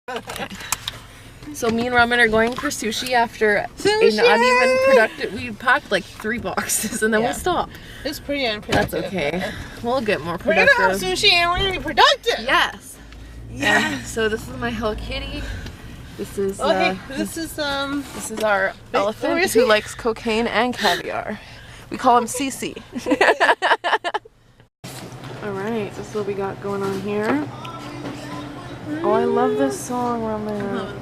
So me and Ramen are going for sushi after an uneven productive. We packed like 3 boxes and then we stopped. It's pretty unproductive. That's okay. We'll get more We're productive. gonna have sushi and we're gonna be productive. Yes. Yeah. So this is my Hello Kitty. This is this is our elephant who likes cocaine and caviar. We call him Cece. All right. This is what we got going on here. Oh, I love this song, Ramen.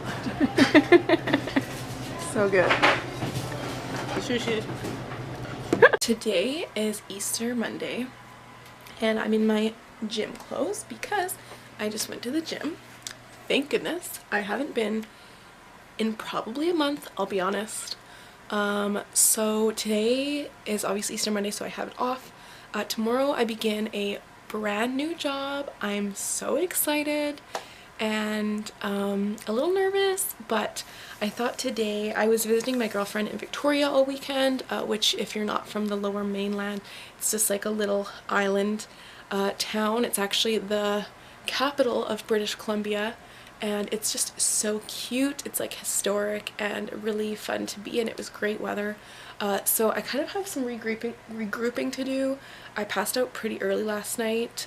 So good. Sushi. Today is Easter Monday and I'm in my gym clothes because I just went to the gym. Thank goodness. I haven't been in probably a month, I'll be honest. So today is obviously Easter Monday, so I have it off. Tomorrow I begin a brand new job. I'm so excited and a little nervous, but I thought today I was visiting my girlfriend in Victoria all weekend, which if you're not from the Lower Mainland, it's just like a little island town. It's actually the capital of British Columbia and it's just so cute. It's like historic and really fun to be in. It was great weather. So I kind of have some regrouping to do. I passed out pretty early last night.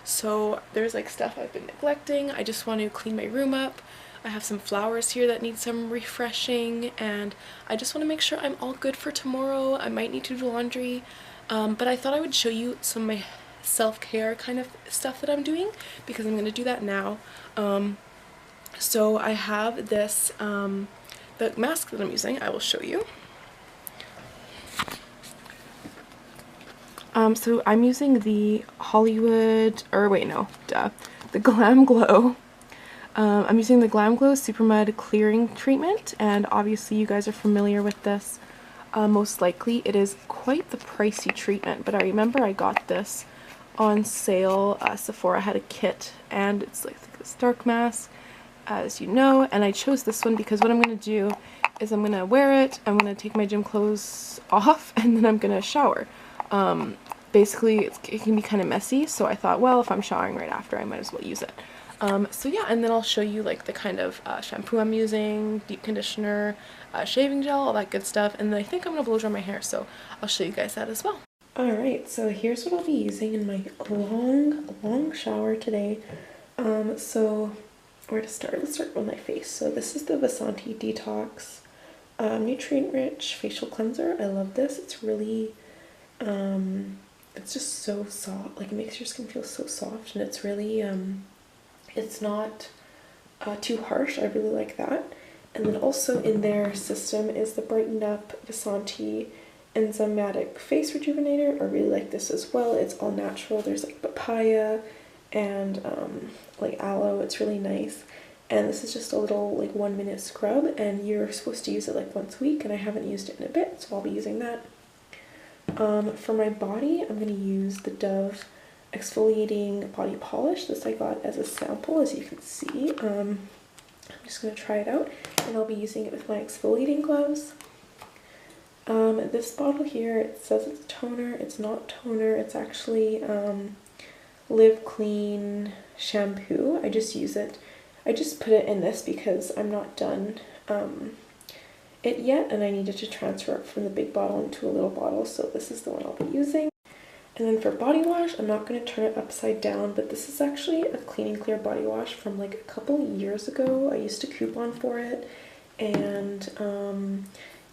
So there's like stuff I've been neglecting. I just want to clean my room up. I have some flowers here that need some refreshing and I just want to make sure I'm all good for tomorrow. I might need to do laundry, but I thought I would show you some of my self-care kind of stuff that I'm doing because I'm going to do that now. So I have this, the mask that I'm using, I will show you. So I'm using the the Glam Glow. I'm using the Glam Glow Super Mud Clearing Treatment, and obviously you guys are familiar with this. Most likely it is quite the pricey treatment, but I remember I got this on sale. Sephora had a kit, and it's like this dark mask, as you know, and I chose this one because what I'm going to do is I'm going to wear it, I'm going to take my gym clothes off, and then I'm going to shower. Basically it can be kind of messy, so I thought, well, if I'm showering right after, I might as well use it. So yeah, and then I'll show you like the kind of shampoo I'm using, deep conditioner, shaving gel, all that good stuff, and then I think I'm going to blow dry my hair, so I'll show you guys that as well. Alright, so here's what I'll be using in my long shower today. So where to start? Let's start with my face. So this is the Vasanti Detox Nutrient Rich Facial Cleanser. I love this. It's really it's just so soft, like it makes your skin feel so soft, and it's really it's not too harsh. I really like that. And then also in their system is the Brighten Up Vasanti Enzymatic Face Rejuvenator. I really like this as well. It's all natural. There's like papaya and like aloe. It's really nice. And this is just a little like 1-minute scrub, and you're supposed to use it like once a week, and I haven't used it in a bit, so I'll be using that. For my body, I'm going to use the Dove Exfoliating Body Polish. This I got as a sample, as you can see. I'm just going to try it out, and I'll be using it with my exfoliating gloves. This bottle here, it says it's toner. It's not toner. It's actually Live Clean shampoo. I just use it. I just put it in this because I'm not done it yet, and I needed to transfer it from the big bottle into a little bottle, so this is the one I'll be using. And then for body wash, I'm not going to turn it upside down, but this is actually a Clean and Clear body wash from like a couple years ago. I used to coupon for it, and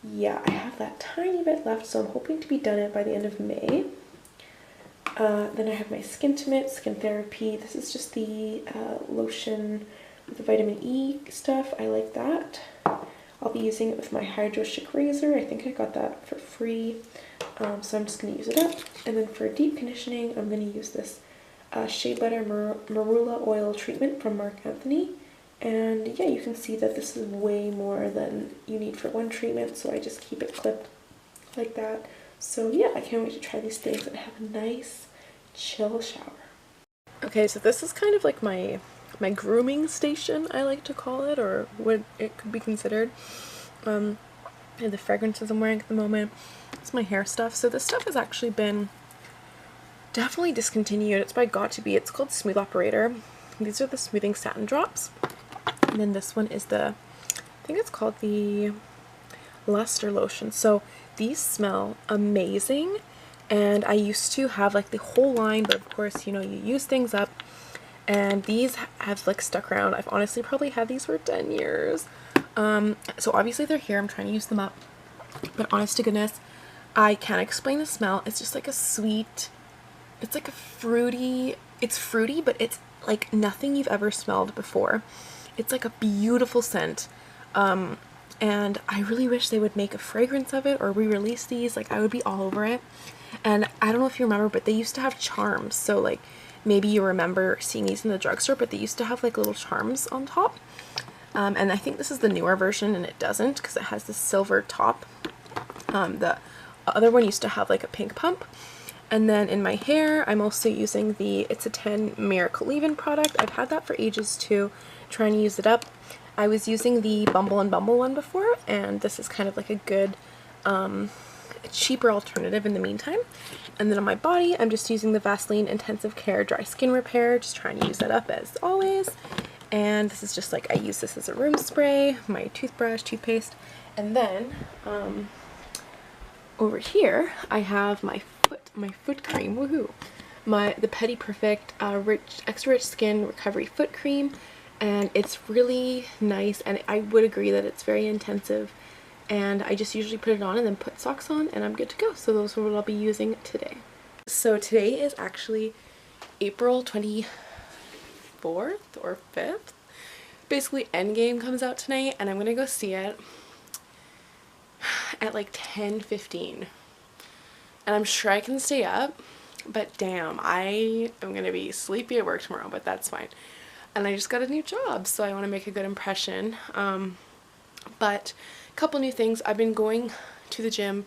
yeah, I have that tiny bit left, so I'm hoping to be done it by the end of May. Then I have my Skintimate Skin Therapy. This is just the lotion with the vitamin E stuff. I like that. I'll be using it with my Hydro Chic razor. I think I got that for free, so I'm just going to use it up. And then for deep conditioning, I'm going to use this Shea Butter Marula Oil treatment from Marc Anthony. And yeah, you can see that this is way more than you need for one treatment, so I just keep it clipped like that. So yeah, I can't wait to try these things and have a nice, chill shower. Okay, so this is kind of like my grooming station, I like to call it, or what it could be considered. And the fragrances I'm wearing at the moment. It's my hair stuff. So this stuff has actually been definitely discontinued. It's by Got2b. It's called Smooth Operator. these are the smoothing satin drops. And then this one is the, I think it's called the luster lotion. So these smell amazing, and I used to have like the whole line, but of course, you know, you use things up, and these have like stuck around. I've honestly probably had these for 10 years. So obviously they're here, I'm trying to use them up, but honest to goodness, I can't explain the smell. It's just like a sweet, it's like a fruity, it's fruity, but it's like nothing you've ever smelled before. It's like a beautiful scent. And I really wish they would make a fragrance of it or re-release these. Like, I would be all over it. And I don't know if you remember, but they used to have charms. So like, maybe you remember seeing these in the drugstore, but they used to have like little charms on top. And I think this is the newer version, and it doesn't because it has this silver top. The other one used to have like a pink pump. And then in my hair, I'm also using the It's a 10 Miracle Leave-In product. I've had that for ages too, trying to use it up. I was using the Bumble and Bumble one before, and this is kind of like a good, cheaper alternative in the meantime. And then on my body, I'm just using the Vaseline Intensive Care Dry Skin Repair, just trying to use that up as always. And this is just like, I use this as a room spray, my toothbrush, toothpaste. And then, over here, I have my foot cream, woohoo! The Petty Perfect Extra Rich Skin Recovery Foot Cream, and it's really nice, and I would agree that it's very intensive, and I just usually put it on and then put socks on and I'm good to go. So those are what I'll be using today. So today is actually April 24th or 5th. Basically Endgame comes out tonight, and I'm gonna go see it at like 10:15. And I'm sure I can stay up, but damn, I am gonna be sleepy at work tomorrow, but that's fine. And I just got a new job, so I want to make a good impression. But a couple new things. I've been going to the gym.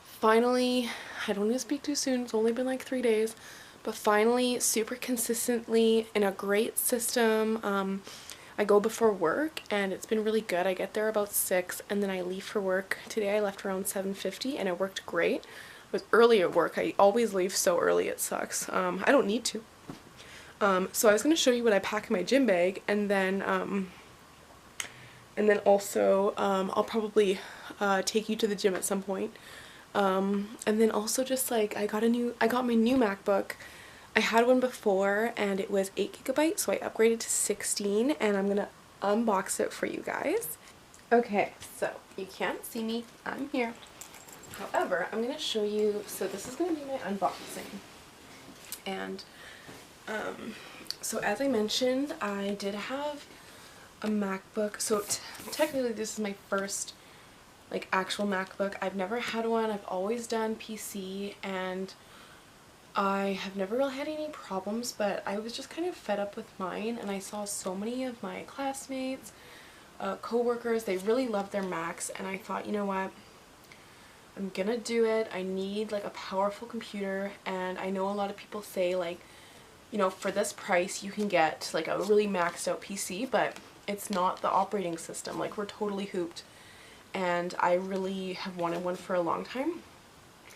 Finally, I don't want to speak too soon, it's only been like 3 days, but finally, super consistently, in a great system. I go before work, and it's been really good. I get there about 6, and then I leave for work. Today I left around 7:50, and it worked great. I was early at work. I always leave so early, it sucks. I don't need to. So I was going to show you what I pack in my gym bag, and then also I'll probably take you to the gym at some point. And then also just like I got my new MacBook. I had one before and it was 8 GB, so I upgraded to 16, and I'm gonna unbox it for you guys. Okay, so you can't see me, I'm here. However, I'm gonna show you, so this is gonna be my unboxing. And so as I mentioned, I did have a MacBook, so technically this is my first like actual MacBook. I've never had one. I've always done PC, and I have never really had any problems, but I was just kind of fed up with mine, and I saw so many of my classmates, co-workers, they really loved their Macs, and I thought, you know what, I'm gonna do it. I need like a powerful computer, and I know a lot of people say like, you know, for this price you can get like a really maxed out PC, but it's not the operating system. Like, we're totally hooped, and I really have wanted one for a long time,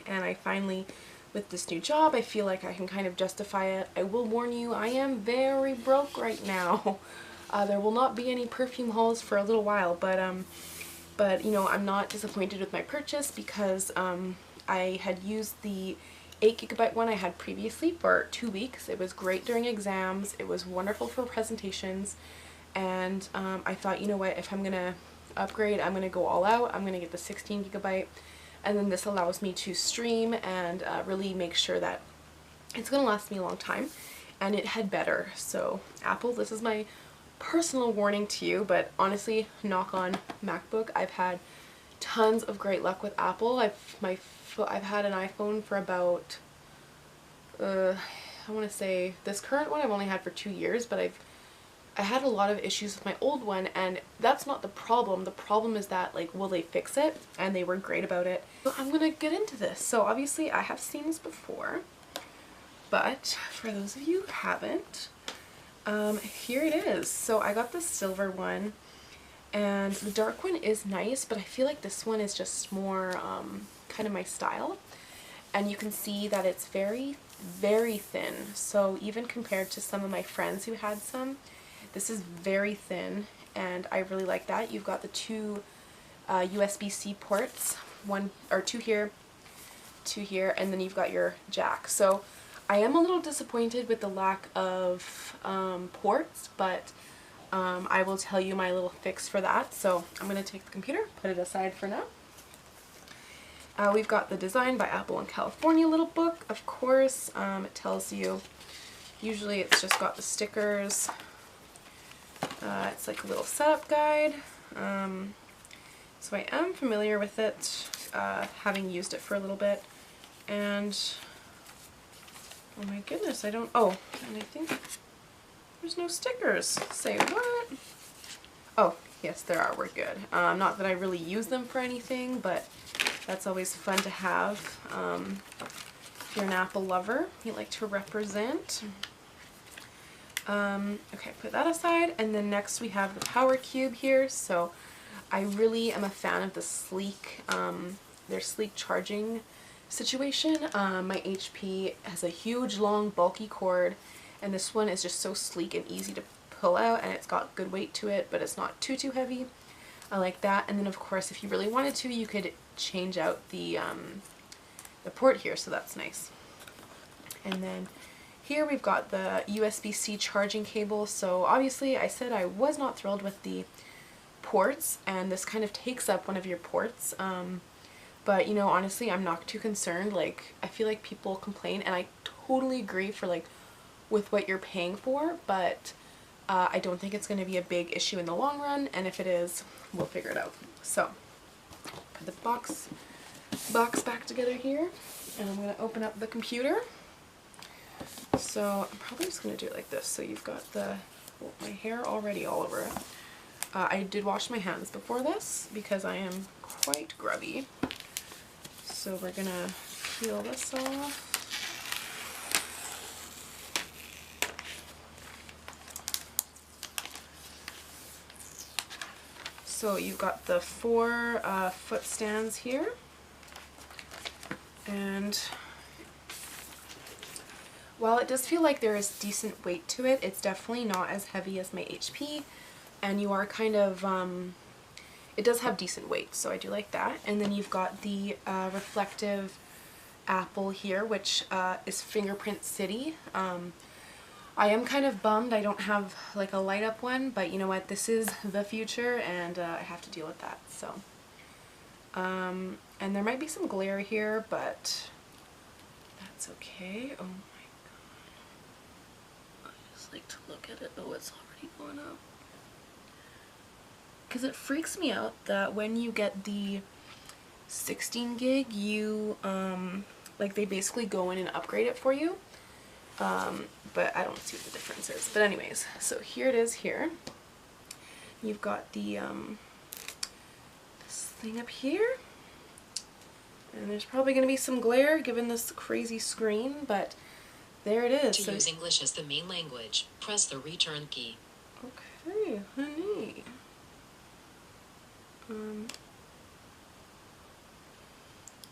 and I finally, with this new job, I feel like I can kind of justify it. I will warn you, I am very broke right now. There will not be any perfume hauls for a little while, but you know, I'm not disappointed with my purchase because I had used the 8 GB one I had previously for 2 weeks. It was great during exams, it was wonderful for presentations, and I thought, you know what, if I'm gonna upgrade, I'm gonna go all out. I'm gonna get the 16 GB, and then this allows me to stream and really make sure that it's gonna last me a long time, and it had better. So Apple, this is my personal warning to you, but honestly, knock on MacBook, I've had tons of great luck with Apple. I've had an iPhone for about I want to say, this current one I've only had for 2 years, but I had a lot of issues with my old one, and that's not the problem. The problem is that, like, will they fix it? And they were great about it. So I'm gonna get into this. So obviously I have seen this before, but for those of you who haven't, here it is. So I got the silver one, and the dark one is nice, but I feel like this one is just more kind of my style. And you can see that it's very very thin. So even compared to some of my friends who had some, this is very thin, and I really like that. You've got the two USB-C ports, two here, and then you've got your jack. So I am a little disappointed with the lack of ports, but I will tell you my little fix for that. So I'm going to take the computer, put it aside for now. We've got the Design by Apple in California little book, of course. It tells you, usually it's just got the stickers. It's like a little setup guide. So I am familiar with it, having used it for a little bit. And, oh my goodness, and I think there's no stickers. Say what? Oh, yes, there are. We're good. Not that I really use them for anything, but that's always fun to have. If you're an Apple lover, you like to represent. Okay, put that aside, and then next we have the Power Cube here. So I really am a fan of the sleek, their sleek charging situation. My HP has a huge, long, bulky cord, and this one is just so sleek and easy to pull out, and it's got good weight to it, but it's not too heavy. I like that. And then of course, if you really wanted to, you could change out the port here, so that's nice. And then here we've got the USB-C charging cable. So obviously I said I was not thrilled with the ports, and this kind of takes up one of your ports. But you know, honestly, I'm not too concerned. Like, I feel like people complain, and I totally agree with what you're paying for, but I don't think it's going to be a big issue in the long run, and if it is, we'll figure it out. So, put the box back together here, and I'm going to open up the computer. So, I'm probably just going to do it like this, so you've got my hair already all over it. I did wash my hands before this, because I am quite grubby. So we're going to peel this off. So you've got the 4 foot stands here, and while it does feel like there is decent weight to it, it's definitely not as heavy as my HP, and you are kind of, it does have decent weight, so I do like that. And then you've got the reflective apple here, which is Fingerprint City. I am kind of bummed I don't have like a light up one, but you know what, this is the future, and I have to deal with that. So and there might be some glare here, but that's okay. Oh my god, I just like to look at it. Oh, it's already going up, because it freaks me out that when you get the 16 gig, you like, they basically go in and upgrade it for you. But I don't see what the difference is. But anyways, so here it is here. You've got the, this thing up here. And there's probably going to be some glare given this crazy screen, but there it is. To use English as the main language, press the return key. Okay, honey.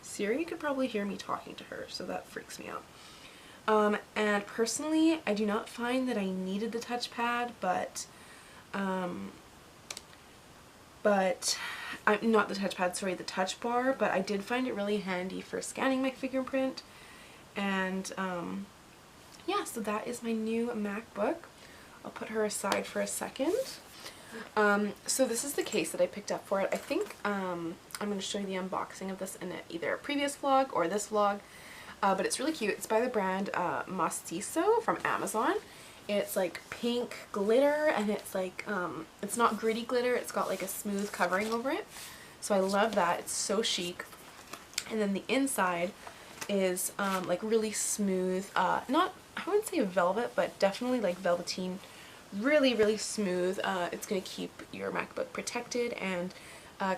Siri could probably hear me talking to her, so that freaks me out. And personally, I do not find that I needed the touchpad, but I'm not the touchpad, sorry, the touch bar, but I did find it really handy for scanning my fingerprint. And yeah, so that is my new MacBook. I'll put her aside for a second. So this is the case that I picked up for it. I think I'm going to show you the unboxing of this in either a previous vlog or this vlog. But it's really cute. It's by the brand Mestizo from Amazon. It's like pink glitter, and it's like, it's not gritty glitter, it's got like a smooth covering over it. So I love that. It's so chic. And then the inside is like really smooth, not, I wouldn't say velvet, but definitely like velveteen, really smooth. It's going to keep your MacBook protected and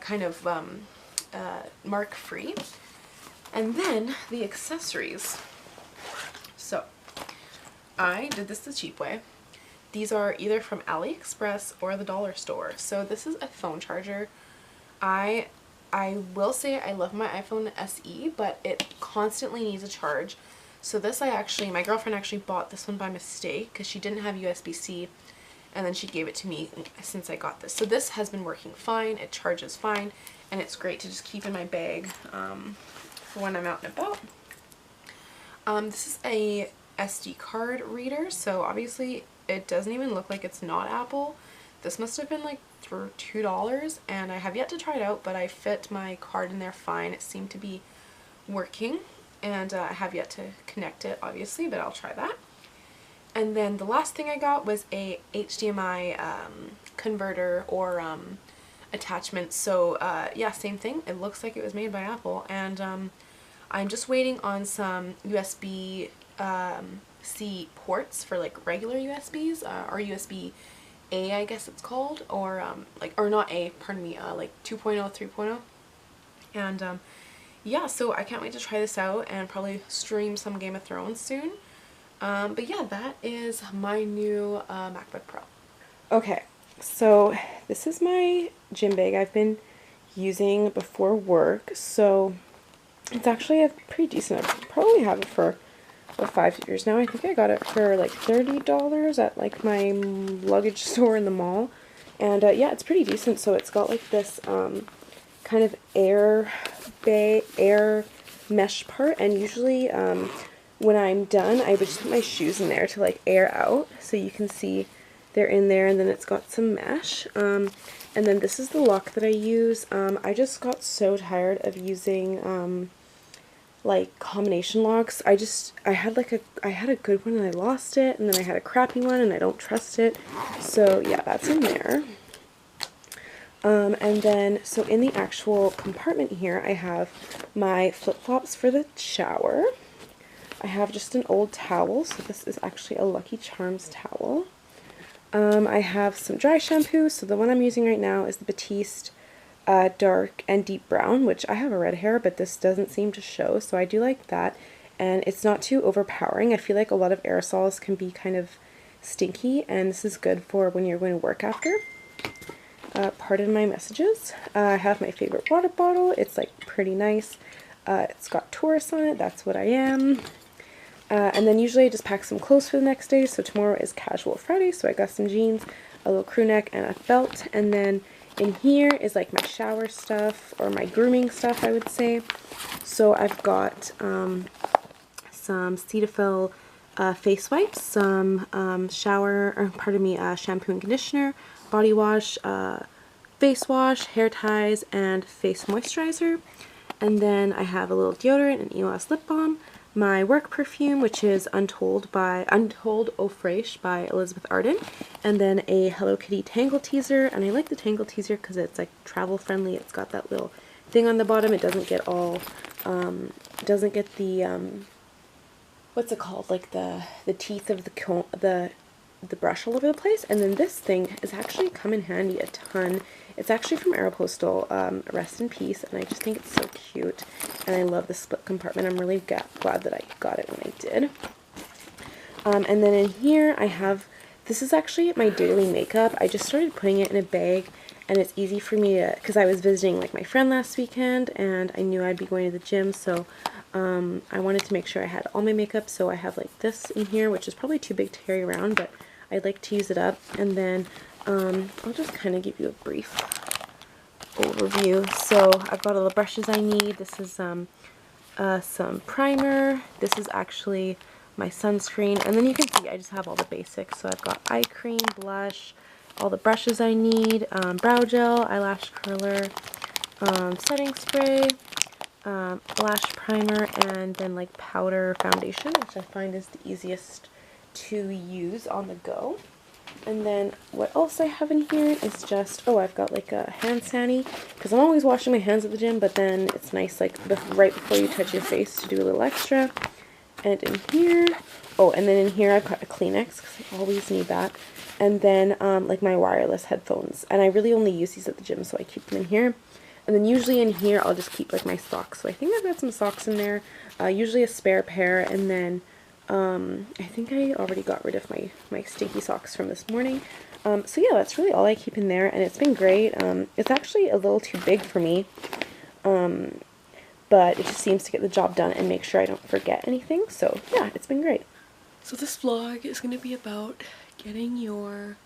kind of mark free. And then the accessories. So I did this the cheap way. These are either from AliExpress or the dollar store. So this is a phone charger. I will say I love my iPhone SE, but it constantly needs a charge. So this my girlfriend actually bought this one by mistake because she didn't have USB-C, and then she gave it to me since I got this. So this has been working fine, it charges fine, and it's great to just keep in my bag for when I'm out and about. This is a SD card reader, so obviously it doesn't even look like it's not Apple. This must have been like for $2, and I have yet to try it out, but I fit my card in there fine. It seemed to be working, and I have yet to connect it obviously, but I'll try that. And then the last thing I got was a HDMI converter or attachment. So yeah, same thing. It looks like it was made by Apple, and I'm just waiting on some USB C ports for like regular USBs or USB A, I guess it's called, or or not A, pardon me, like 2.0, 3.0, and yeah, so I can't wait to try this out and probably stream some Game of Thrones soon. But yeah, that is my new MacBook Pro. Okay, so this is my gym bag I've been using before work, so it's actually a pretty decent. I probably have it for about 5 years now. I think I got it for like $30 at like my luggage store in the mall, and yeah, it's pretty decent. So it's got like this kind of air mesh part, and usually when I'm done I would just put my shoes in there to like air out, so you can see they're in there, and then it's got some mesh, and then this is the lock that I use. I just got so tired of using like combination locks. I had a good one and I lost it, and then I had a crappy one and I don't trust it. So yeah, that's in there. And then so in the actual compartment here I have my flip-flops for the shower. I have just an old towel, so this is actually a Lucky Charms towel. I have some dry shampoo, so the one I'm using right now is the Batiste dark and deep brown, which I have a red hair, but this doesn't seem to show, so I do like that. And it's not too overpowering. I feel like a lot of aerosols can be kind of stinky, and this is good for when you're going to work after. Pardon my messages. I have my favorite water bottle. It's like pretty nice. It's got tourists on it. That's what I am. And then usually I just pack some clothes for the next day. So tomorrow is Casual Friday, so I got some jeans, a little crew neck, and a belt. And then in here is like my shower stuff, or my grooming stuff, I would say. So I've got some Cetaphil face wipes, some shampoo and conditioner, body wash, face wash, hair ties, and face moisturizer. And then I have a little deodorant and EOS lip balm, my work perfume, which is Untold Eau Fraiche by Elizabeth Arden, and then a Hello Kitty Tangle Teaser. And I like the Tangle Teaser because it's like travel friendly. It's got that little thing on the bottom. It doesn't get all, doesn't get the, what's it called, like the teeth of the brush all over the place. And then this thing has actually come in handy a ton. It's actually from Aeropostale, rest in peace, and I just think it's so cute, and I love the split compartment. I'm really glad that I got it when I did. And then in here I have, this is actually my daily makeup. I just started putting it in a bag, and it's easy for me to, because I was visiting like my friend last weekend, and I knew I'd be going to the gym, so I wanted to make sure I had all my makeup. So I have like this in here, which is probably too big to carry around, but I'd like to use it up. And then I'll just kind of give you a brief overview. So I've got all the brushes I need. This is some primer. This is actually my sunscreen. And then you can see I just have all the basics. So I've got eye cream, blush, all the brushes I need, brow gel, eyelash curler, setting spray, lash primer, and then like powder foundation, which I find is the easiest to use on the go. And then what else I have in here is just, oh, I've got like a hand sani, because I'm always washing my hands at the gym, but then it's nice like right before you touch your face to do a little extra. And in here, oh, and then in here I've got a Kleenex, because I always need that. And then like my wireless headphones, and I really only use these at the gym, so I keep them in here. And then usually in here I'll just keep like my socks. So I think I've got some socks in there, usually a spare pair, and then I think I already got rid of my stinky socks from this morning. So yeah, that's really all I keep in there, and it's been great. It's actually a little too big for me, but it just seems to get the job done and make sure I don't forget anything. So yeah, it's been great. So this vlog is going to be about getting your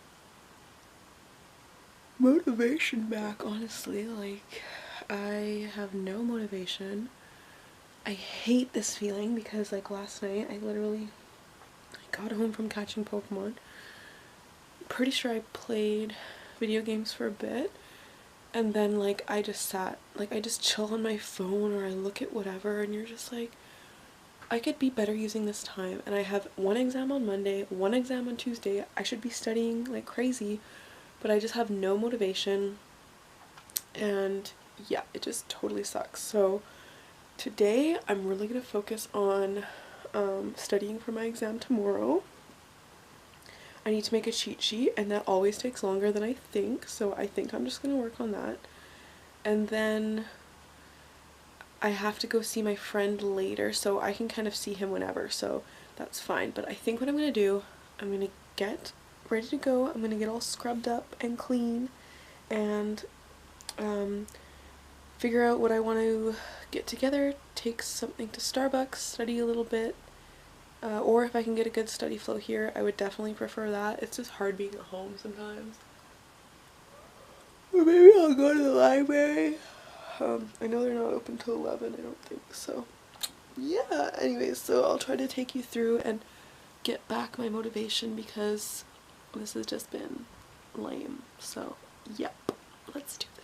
motivation back, honestly. Like, I have no motivation. I hate this feeling because, like, last night I got home from catching Pokemon. Pretty sure I played video games for a bit, and then like I just sat, like I just chill on my phone or I look at whatever, and you're just like, I could be better using this time. And I have one exam on Monday, one exam on Tuesday. I should be studying like crazy, but I just have no motivation, and yeah, it just totally sucks. So today I'm really gonna focus on studying for my exam tomorrow. I need to make a cheat sheet, and that always takes longer than I think, so I think I'm just gonna work on that. And then I have to go see my friend later, so I can kind of see him whenever, so that's fine. But I think what I'm gonna do, I'm gonna get ready to go. I'm gonna get all scrubbed up and clean, and figure out what I want to get together, take something to Starbucks, study a little bit, or if I can get a good study flow here, I would definitely prefer that. It's just hard being at home sometimes. Or maybe I'll go to the library. I know they're not open till 11, I don't think, so yeah. Anyways, so I'll try to take you through and get back my motivation because this has just been lame. So yep, let's do this.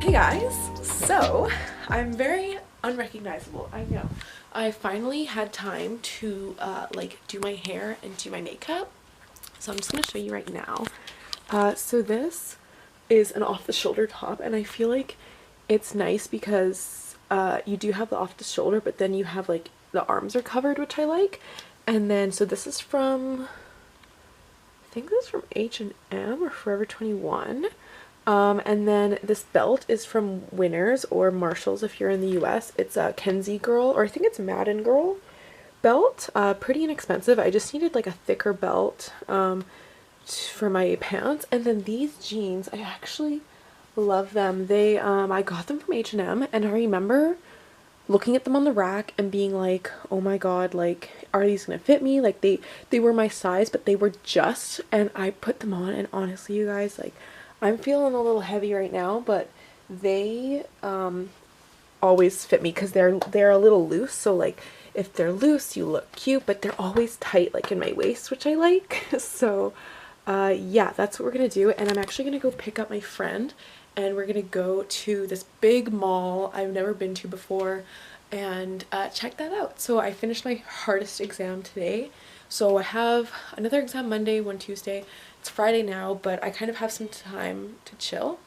Hey guys, so I'm very unrecognizable, I know. I finally had time to like do my hair and do my makeup, so I'm just going to show you right now. So this is an off-the-shoulder top, and I feel like it's nice because you do have the off-the-shoulder, but then you have like the arms are covered, which I like. And then so this is from, I think this is from H&M or Forever 21. And then this belt is from Winners or Marshalls if you're in the US. It's a Kenzie Girl, or I think it's Madden Girl belt. Pretty inexpensive. I just needed like a thicker belt for my pants. And then these jeans, I actually love them. They I got them from H&M, and I remember looking at them on the rack and being like, oh my god, like, are these gonna fit me? Like, they were my size, but they were just, and I put them on, and honestly, you guys, like, I'm feeling a little heavy right now, but they always fit me because they're a little loose. So like if they're loose, you look cute, but they're always tight, like in my waist, which I like. So yeah, that's what we're gonna do. And I'm actually gonna go pick up my friend, and we're gonna go to this big mall I've never been to before and check that out. So I finished my hardest exam today. So I have another exam Monday, one Tuesday. It's Friday now, but I kind of have some time to chill.